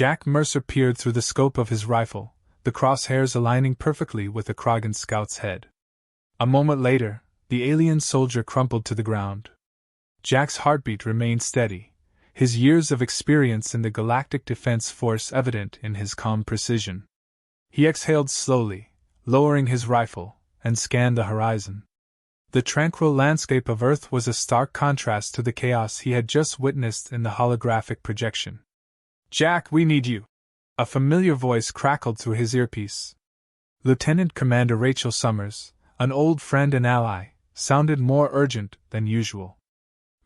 Jack Mercer peered through the scope of his rifle, the crosshairs aligning perfectly with the Krogan scout's head. A moment later, the alien soldier crumpled to the ground. Jack's heartbeat remained steady, his years of experience in the Galactic Defense Force evident in his calm precision. He exhaled slowly, lowering his rifle, and scanned the horizon. The tranquil landscape of Earth was a stark contrast to the chaos he had just witnessed in the holographic projection. "Jack, we need you!" A familiar voice crackled through his earpiece. Lieutenant Commander Rachel Summers, an old friend and ally, sounded more urgent than usual.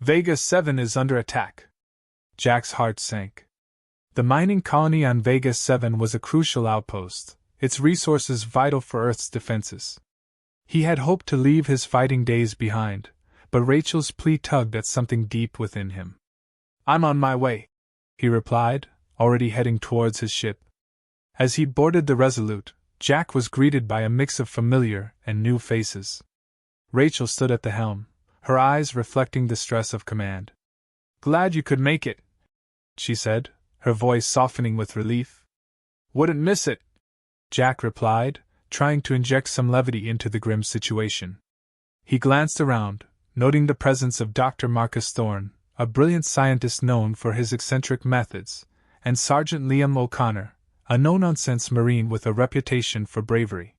"Vega 7 is under attack." Jack's heart sank. The mining colony on Vega 7 was a crucial outpost, its resources vital for Earth's defenses. He had hoped to leave his fighting days behind, but Rachel's plea tugged at something deep within him. "I'm on my way," he replied, already heading towards his ship. As he boarded the Resolute, Jack was greeted by a mix of familiar and new faces. Rachel stood at the helm, her eyes reflecting the stress of command. "Glad you could make it," she said, her voice softening with relief. "Wouldn't miss it," Jack replied, trying to inject some levity into the grim situation. He glanced around, noting the presence of Dr. Marcus Thorne, a brilliant scientist known for his eccentric methods, and Sergeant Liam O'Connor, a no-nonsense Marine with a reputation for bravery.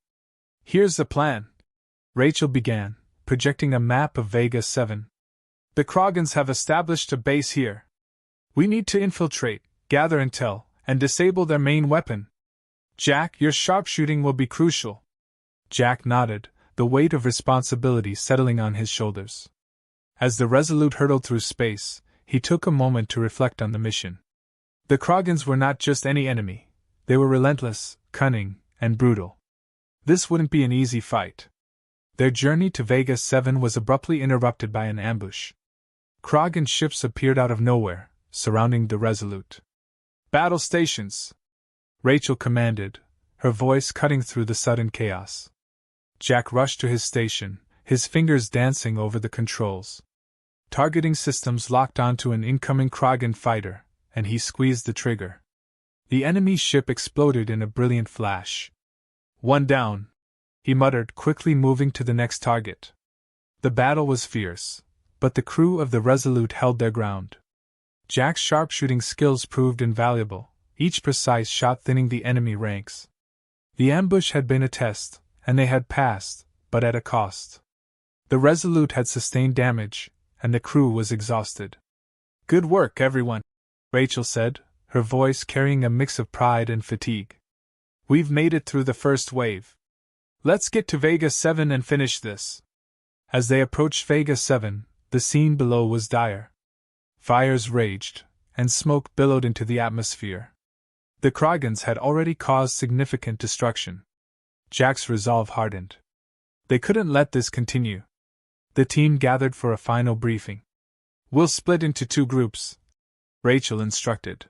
"Here's the plan," Rachel began, projecting a map of Vega 7. "The Krogans have established a base here. We need to infiltrate, gather intel, and disable their main weapon. Jack, your sharpshooting will be crucial." Jack nodded, the weight of responsibility settling on his shoulders. As the Resolute hurtled through space, he took a moment to reflect on the mission. The Krogans were not just any enemy, they were relentless, cunning, and brutal. This wouldn't be an easy fight. Their journey to Vega 7 was abruptly interrupted by an ambush. Krogan ships appeared out of nowhere, surrounding the Resolute. "Battle stations!" Rachel commanded, her voice cutting through the sudden chaos. Jack rushed to his station, his fingers dancing over the controls. Targeting systems locked onto an incoming Krogan fighter, and he squeezed the trigger. The enemy ship exploded in a brilliant flash. "One down," he muttered, quickly moving to the next target. The battle was fierce, but the crew of the Resolute held their ground. Jack's sharpshooting skills proved invaluable, each precise shot thinning the enemy ranks. The ambush had been a test, and they had passed, but at a cost. The Resolute had sustained damage, and the crew was exhausted. "Good work, everyone," Rachel said, her voice carrying a mix of pride and fatigue. "We've made it through the first wave. Let's get to Vega 7 and finish this." As they approached Vega 7, the scene below was dire. Fires raged, and smoke billowed into the atmosphere. The Krogans had already caused significant destruction. Jack's resolve hardened. They couldn't let this continue. The team gathered for a final briefing. "We'll split into 2 groups," Rachel instructed.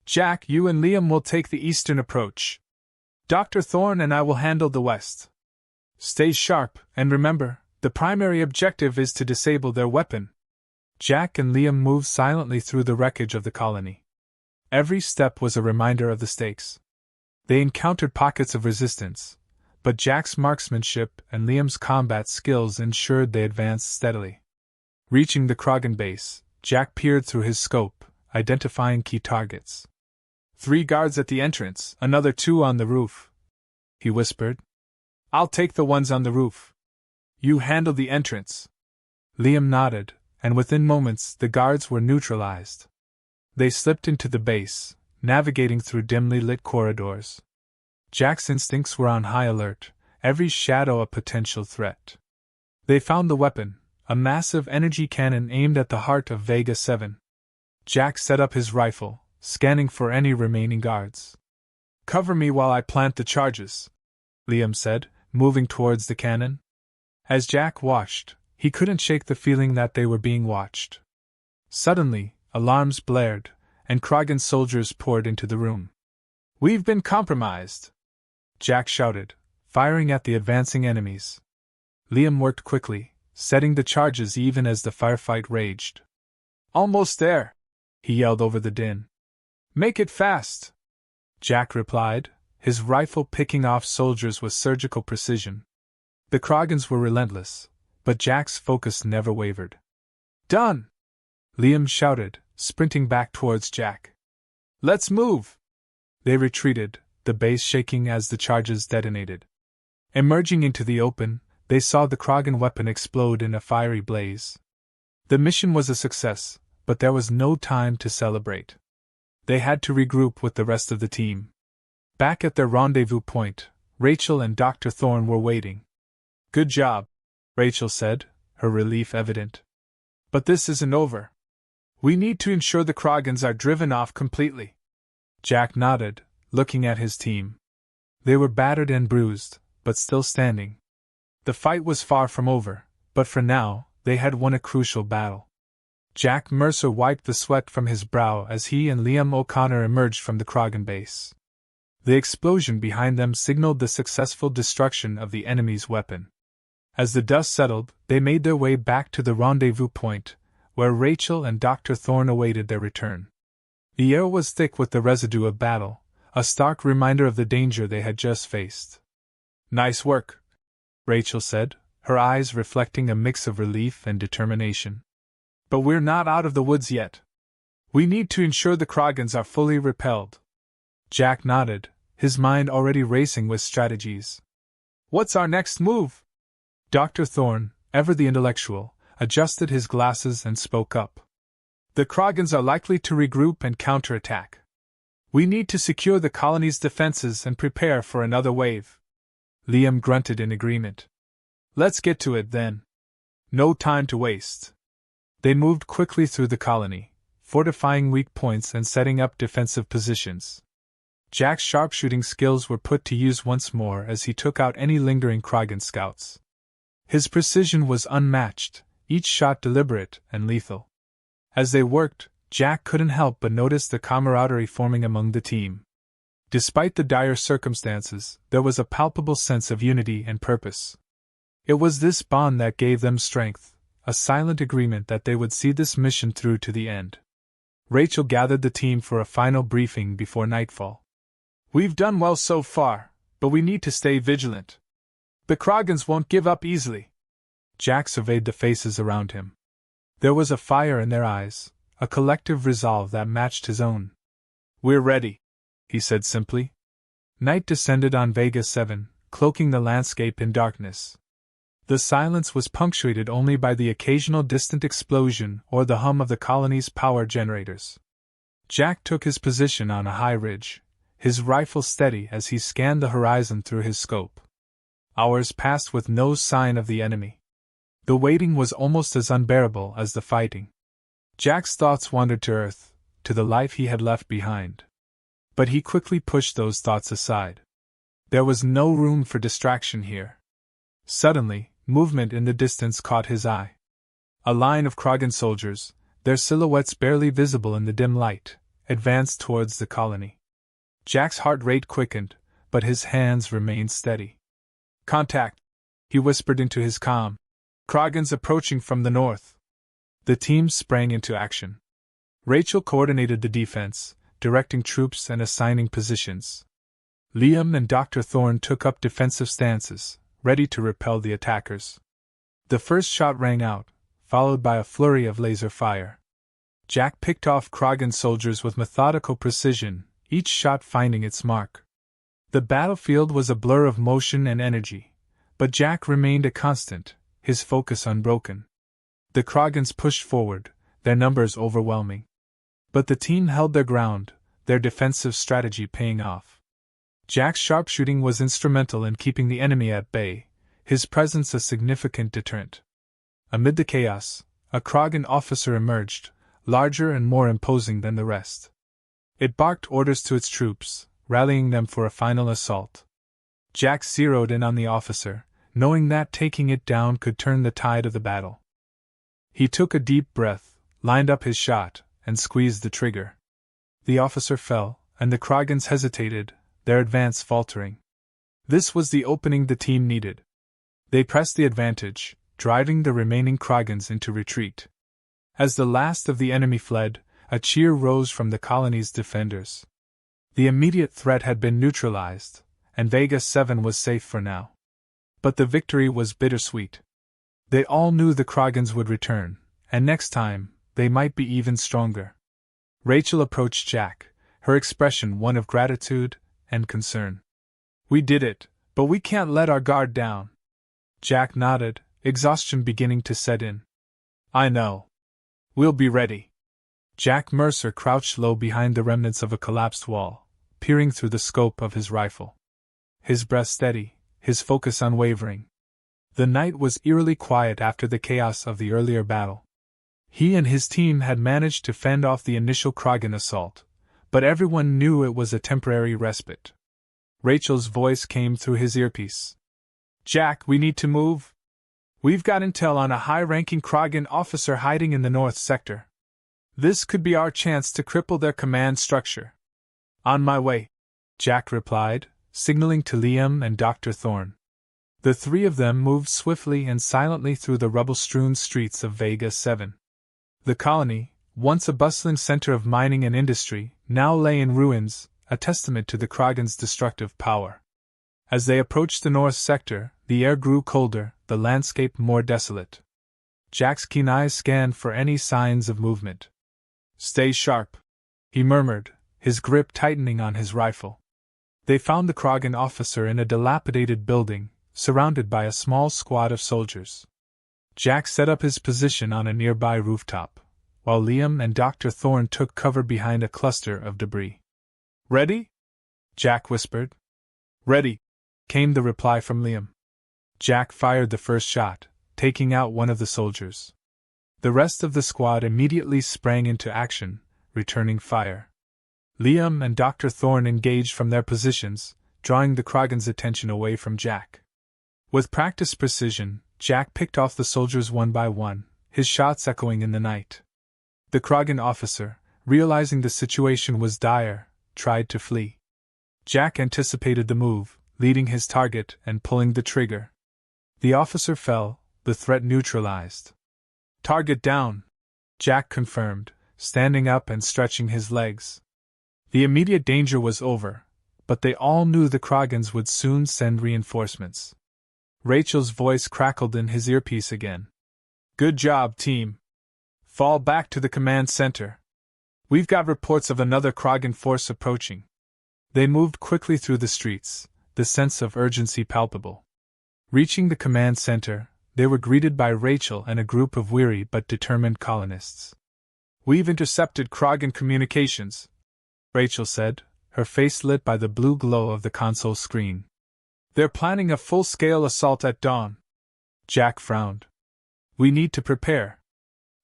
"Jack, you and Liam will take the eastern approach. Dr. Thorne and I will handle the west. Stay sharp, and remember, the primary objective is to disable their weapon." Jack and Liam moved silently through the wreckage of the colony. Every step was a reminder of the stakes. They encountered pockets of resistance, but Jack's marksmanship and Liam's combat skills ensured they advanced steadily. Reaching the Krogan base, Jack peered through his scope, identifying key targets. 3 guards at the entrance, another 2 on the roof," he whispered. "I'll take the ones on the roof. You handle the entrance." Liam nodded, and within moments the guards were neutralized. They slipped into the base, navigating through dimly lit corridors. Jack's instincts were on high alert, every shadow a potential threat. They found the weapon, a massive energy cannon aimed at the heart of Vega 7. Jack set up his rifle, scanning for any remaining guards. "Cover me while I plant the charges," Liam said, moving towards the cannon. As Jack watched, he couldn't shake the feeling that they were being watched. Suddenly, alarms blared, and Krogan soldiers poured into the room. "We've been compromised!" Jack shouted, firing at the advancing enemies. Liam worked quickly, setting the charges even as the firefight raged. "Almost there!" he yelled over the din. Make it fast, Jack replied, his rifle picking off soldiers with surgical precision. The Krogans were relentless, but Jack's focus never wavered. Done! Liam shouted, sprinting back towards Jack. Let's move! They retreated, the base shaking as the charges detonated. Emerging into the open, they saw the Krogan weapon explode in a fiery blaze. The mission was a success, but there was no time to celebrate. They had to regroup with the rest of the team. Back at their rendezvous point, Rachel and Dr. Thorne were waiting. Good job, Rachel said, her relief evident. But this isn't over. We need to ensure the Krogans are driven off completely. Jack nodded, looking at his team. They were battered and bruised, but still standing. The fight was far from over, but for now, they had won a crucial battle. Jack Mercer wiped the sweat from his brow as he and Liam O'Connor emerged from the Krogan base. The explosion behind them signaled the successful destruction of the enemy's weapon. As the dust settled, they made their way back to the rendezvous point, where Rachel and Dr. Thorne awaited their return. The air was thick with the residue of battle, a stark reminder of the danger they had just faced. Nice work, Rachel said, her eyes reflecting a mix of relief and determination. But we're not out of the woods yet. We need to ensure the Krogans are fully repelled. Jack nodded, his mind already racing with strategies. What's our next move? Dr. Thorne, ever the intellectual, adjusted his glasses and spoke up. The Krogans are likely to regroup and counterattack. We need to secure the colony's defenses and prepare for another wave. Liam grunted in agreement. Let's get to it then. No time to waste. They moved quickly through the colony, fortifying weak points and setting up defensive positions. Jack's sharpshooting skills were put to use once more as he took out any lingering Krogan scouts. His precision was unmatched, each shot deliberate and lethal. As they worked, Jack couldn't help but notice the camaraderie forming among the team. Despite the dire circumstances, there was a palpable sense of unity and purpose. It was this bond that gave them strength, a silent agreement that they would see this mission through to the end. Rachel gathered the team for a final briefing before nightfall. We've done well so far, but we need to stay vigilant. The Krogans won't give up easily. Jack surveyed the faces around him. There was a fire in their eyes, a collective resolve that matched his own. We're ready, he said simply. Night descended on Vega 7, cloaking the landscape in darkness. The silence was punctuated only by the occasional distant explosion or the hum of the colony's power generators. Jack took his position on a high ridge, his rifle steady as he scanned the horizon through his scope. Hours passed with no sign of the enemy. The waiting was almost as unbearable as the fighting. Jack's thoughts wandered to Earth, to the life he had left behind. But he quickly pushed those thoughts aside. There was no room for distraction here. Suddenly, movement in the distance caught his eye. A line of Krogan soldiers, their silhouettes barely visible in the dim light, advanced towards the colony. Jack's heart rate quickened, but his hands remained steady. Contact, he whispered into his comm. Krogans approaching from the north. The team sprang into action. Rachel coordinated the defense, directing troops and assigning positions. Liam and Dr. Thorne took up defensive stances, ready to repel the attackers. The first shot rang out, followed by a flurry of laser fire. Jack picked off Krogan soldiers with methodical precision, each shot finding its mark. The battlefield was a blur of motion and energy, but Jack remained a constant, his focus unbroken. The Krogans pushed forward, their numbers overwhelming. But the team held their ground, their defensive strategy paying off. Jack's sharpshooting was instrumental in keeping the enemy at bay, his presence a significant deterrent. Amid the chaos, a Krogan officer emerged, larger and more imposing than the rest. It barked orders to its troops, rallying them for a final assault. Jack zeroed in on the officer, knowing that taking it down could turn the tide of the battle. He took a deep breath, lined up his shot, and squeezed the trigger. The officer fell, and the Krogans hesitated, their advance faltering. This was the opening the team needed. They pressed the advantage, driving the remaining Krogans into retreat. As the last of the enemy fled, A cheer rose from the colony's defenders. The immediate threat had been neutralized, and Vega 7 was safe for now. But the victory was bittersweet. They all knew the Krogans would return, and next time, they might be even stronger. Rachel approached Jack, her expression one of gratitude and concern. "We did it, but we can't let our guard down." Jack nodded, exhaustion beginning to set in. "I know. We'll be ready." Jack Mercer crouched low behind the remnants of a collapsed wall, peering through the scope of his rifle. His breath steady, his focus unwavering. The night was eerily quiet after the chaos of the earlier battle. He and his team had managed to fend off the initial Krogan assault, but everyone knew it was a temporary respite. Rachel's voice came through his earpiece. "Jack, we need to move. We've got intel on a high-ranking Krogan officer hiding in the north sector. This could be our chance to cripple their command structure." "On my way," Jack replied, signaling to Liam and Dr. Thorne. The three of them moved swiftly and silently through the rubble-strewn streets of Vega 7. The colony, once a bustling center of mining and industry, now lay in ruins, a testament to the Krogans' destructive power. As they approached the north sector, the air grew colder, the landscape more desolate. Jack's keen eyes scanned for any signs of movement. "Stay sharp," he murmured, his grip tightening on his rifle. They found the Krogan officer in a dilapidated building, surrounded by a small squad of soldiers. Jack set up his position on a nearby rooftop, while Liam and Dr. Thorne took cover behind a cluster of debris. "Ready?" Jack whispered. "Ready," came the reply from Liam. Jack fired the first shot, taking out one of the soldiers. The rest of the squad immediately sprang into action, returning fire. Liam and Dr. Thorne engaged from their positions, drawing the Krogan's attention away from Jack. With practiced precision, Jack picked off the soldiers one by one, his shots echoing in the night. The Krogan officer, realizing the situation was dire, tried to flee. Jack anticipated the move, leading his target and pulling the trigger. The officer fell, the threat neutralized. "Target down," Jack confirmed, standing up and stretching his legs. The immediate danger was over, but they all knew the Krogans would soon send reinforcements. Rachel's voice crackled in his earpiece again. "Good job, team. Fall back to the command center. We've got reports of another Krogan force approaching." They moved quickly through the streets, the sense of urgency palpable. Reaching the command center, they were greeted by Rachel and a group of weary but determined colonists. "We've intercepted Krogan communications," Rachel said, her face lit by the blue glow of the console screen. "They're planning a full-scale assault at dawn." Jack frowned. "We need to prepare.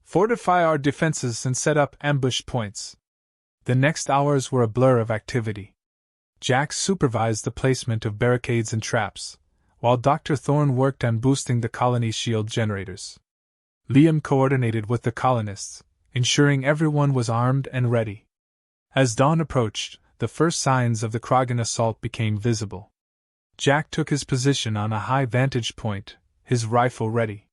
Fortify our defenses and set up ambush points." The next hours were a blur of activity. Jack supervised the placement of barricades and traps, while Dr. Thorne worked on boosting the colony's shield generators. Liam coordinated with the colonists, ensuring everyone was armed and ready. As dawn approached, the first signs of the Krogan assault became visible. Jack took his position on a high vantage point, his rifle ready.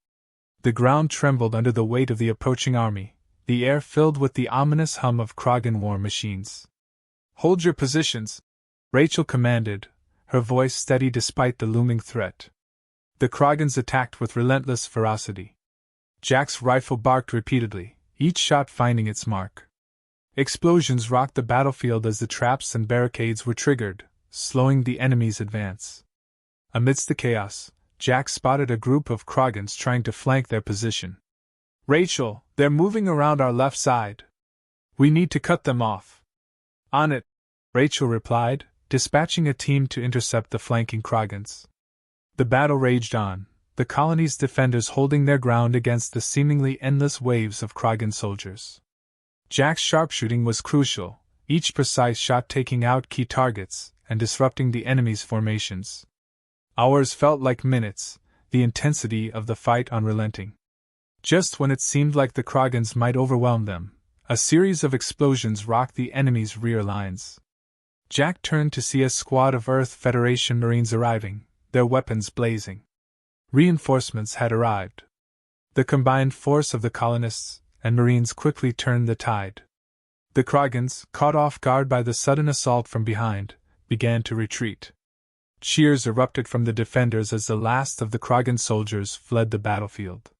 The ground trembled under the weight of the approaching army, the air filled with the ominous hum of Krogan war machines. "Hold your positions," Rachel commanded, her voice steady despite the looming threat. The Krogans attacked with relentless ferocity. Jack's rifle barked repeatedly, each shot finding its mark. Explosions rocked the battlefield as the traps and barricades were triggered, slowing the enemy's advance. Amidst the chaos, Jack spotted a group of Krogans trying to flank their position. "Rachel, they're moving around our left side. We need to cut them off." "On it," Rachel replied, dispatching a team to intercept the flanking Krogans. The battle raged on, the colony's defenders holding their ground against the seemingly endless waves of Krogan soldiers. Jack's sharpshooting was crucial, each precise shot taking out key targets and disrupting the enemy's formations. Hours felt like minutes, the intensity of the fight unrelenting. Just when it seemed like the Krogans might overwhelm them, a series of explosions rocked the enemy's rear lines. Jack turned to see a squad of Earth Federation Marines arriving, their weapons blazing. Reinforcements had arrived. The combined force of the colonists and Marines quickly turned the tide. The Krogans, caught off guard by the sudden assault from behind, began to retreat. Cheers erupted from the defenders as the last of the Krogan soldiers fled the battlefield.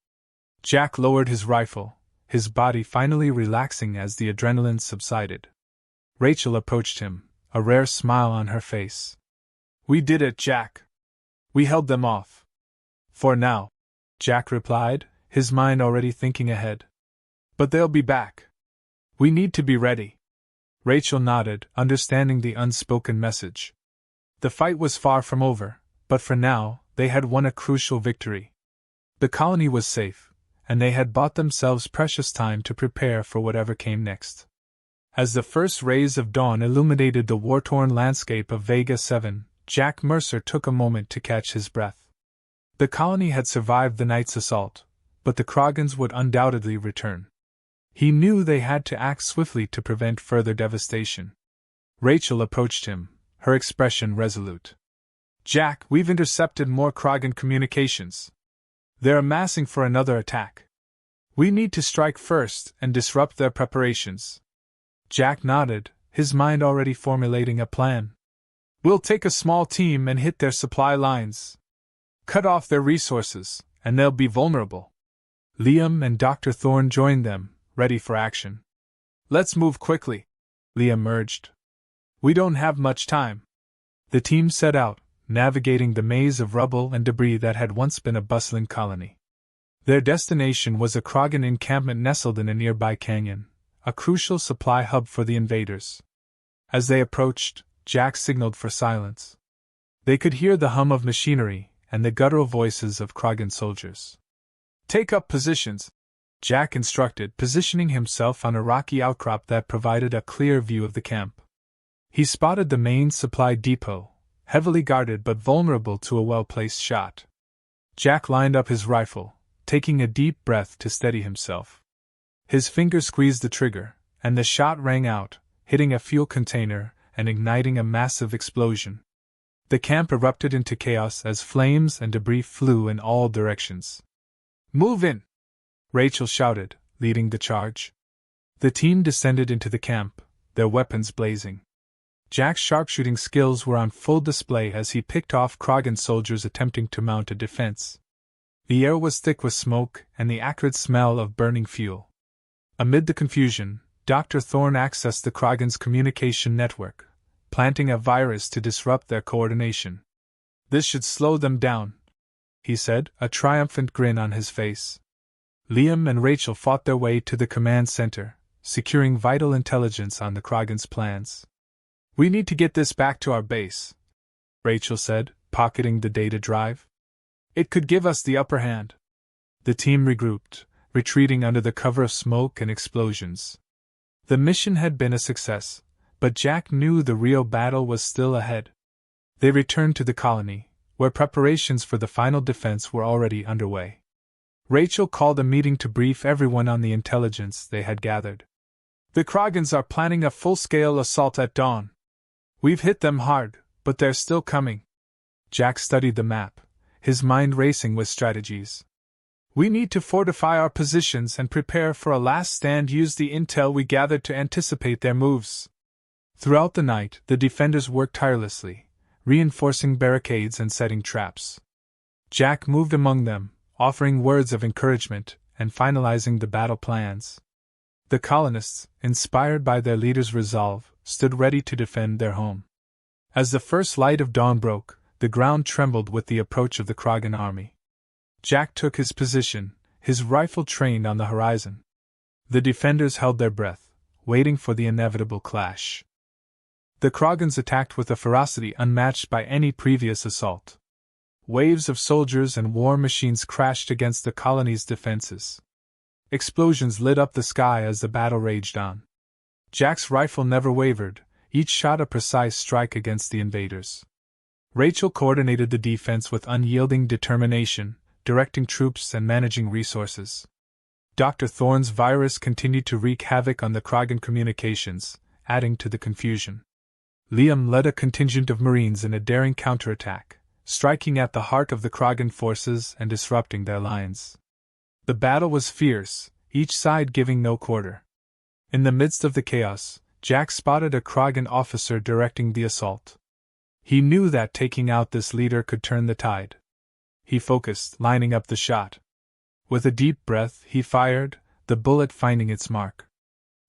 Jack lowered his rifle, his body finally relaxing as the adrenaline subsided. Rachel approached him, a rare smile on her face. "We did it, Jack. We held them off." "For now," Jack replied, his mind already thinking ahead. "But they'll be back. We need to be ready." Rachel nodded, understanding the unspoken message. The fight was far from over, but for now, they had won a crucial victory. The colony was safe, and they had bought themselves precious time to prepare for whatever came next. As the first rays of dawn illuminated the war-torn landscape of Vega 7, Jack Mercer took a moment to catch his breath. The colony had survived the night's assault, but the Krogans would undoubtedly return. He knew they had to act swiftly to prevent further devastation. Rachel approached him, her expression resolute. "Jack, we've intercepted more Krogan communications. They're amassing for another attack. We need to strike first and disrupt their preparations." Jack nodded, his mind already formulating a plan. "We'll take a small team and hit their supply lines. Cut off their resources, and they'll be vulnerable." Liam and Dr. Thorne joined them, ready for action. "Let's move quickly," Liam urged. "We don't have much time." The team set out, navigating the maze of rubble and debris that had once been a bustling colony. Their destination was a Krogan encampment nestled in a nearby canyon, a crucial supply hub for the invaders. As they approached, Jack signaled for silence. They could hear the hum of machinery and the guttural voices of Krogan soldiers. "Take up positions," Jack instructed, positioning himself on a rocky outcrop that provided a clear view of the camp. He spotted the main supply depot, heavily guarded but vulnerable to a well-placed shot. Jack lined up his rifle, taking a deep breath to steady himself. His fingers squeezed the trigger, and the shot rang out, hitting a fuel container and igniting a massive explosion. The camp erupted into chaos as flames and debris flew in all directions. "Move in!" Rachel shouted, leading the charge. The team descended into the camp, their weapons blazing. Jack's sharpshooting skills were on full display as he picked off Krogan soldiers attempting to mount a defense. The air was thick with smoke and the acrid smell of burning fuel. Amid the confusion, Dr. Thorne accessed the Krogan's communication network, planting a virus to disrupt their coordination. "This should slow them down," he said, a triumphant grin on his face. Liam and Rachel fought their way to the command center, securing vital intelligence on the Krogan's plans. "We need to get this back to our base," Rachel said, pocketing the data drive. "It could give us the upper hand." The team regrouped, retreating under the cover of smoke and explosions. The mission had been a success, but Jack knew the real battle was still ahead. They returned to the colony, where preparations for the final defense were already underway. Rachel called a meeting to brief everyone on the intelligence they had gathered. "The Krogans are planning a full-scale assault at dawn. We've hit them hard, but they're still coming." Jack studied the map, his mind racing with strategies. "We need to fortify our positions and prepare for a last stand. Use the intel we gathered to anticipate their moves." Throughout the night, the defenders worked tirelessly, reinforcing barricades and setting traps. Jack moved among them, offering words of encouragement and finalizing the battle plans. The colonists, inspired by their leader's resolve, stood ready to defend their home. As the first light of dawn broke, the ground trembled with the approach of the Krogan army. Jack took his position, his rifle trained on the horizon. The defenders held their breath, waiting for the inevitable clash. The Krogans attacked with a ferocity unmatched by any previous assault. Waves of soldiers and war machines crashed against the colony's defenses. Explosions lit up the sky as the battle raged on. Jack's rifle never wavered, each shot a precise strike against the invaders. Rachel coordinated the defense with unyielding determination, directing troops and managing resources. Dr. Thorne's virus continued to wreak havoc on the Krogan communications, adding to the confusion. Liam led a contingent of Marines in a daring counterattack, striking at the heart of the Krogan forces and disrupting their lines. The battle was fierce, each side giving no quarter. In the midst of the chaos, Jack spotted a Krogan officer directing the assault. He knew that taking out this leader could turn the tide. He focused, lining up the shot. With a deep breath, he fired, the bullet finding its mark.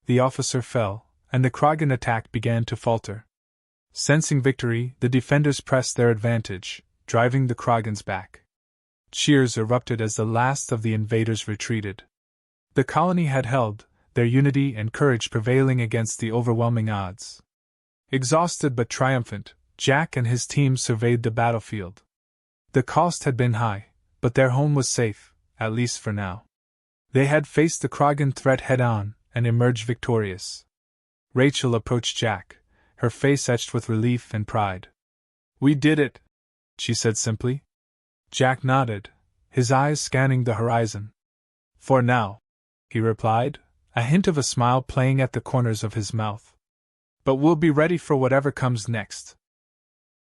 The officer fell, and the Krogan attack began to falter. Sensing victory, the defenders pressed their advantage, driving the Krogans back. Cheers erupted as the last of the invaders retreated. The colony had held, their unity and courage prevailing against the overwhelming odds. Exhausted but triumphant, Jack and his team surveyed the battlefield. The cost had been high, but their home was safe, at least for now. They had faced the Krogan threat head-on and emerged victorious. Rachel approached Jack, her face etched with relief and pride. "We did it," she said simply. Jack nodded, his eyes scanning the horizon. "For now," he replied, a hint of a smile playing at the corners of his mouth. "But we'll be ready for whatever comes next."